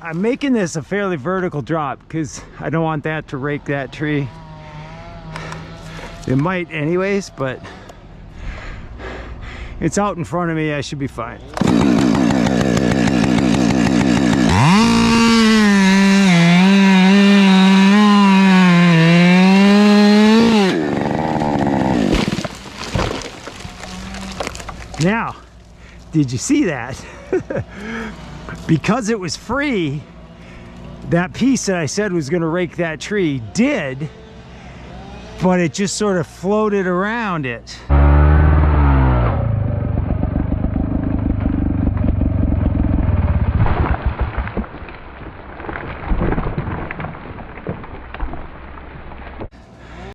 I'm making this a fairly vertical drop because I don't want that to rake that tree. It might anyways, but it's out in front of me. I should be fine. Now, did you see that? Because it was free, that piece that I said was going to rake that tree did, but it just sort of floated around it.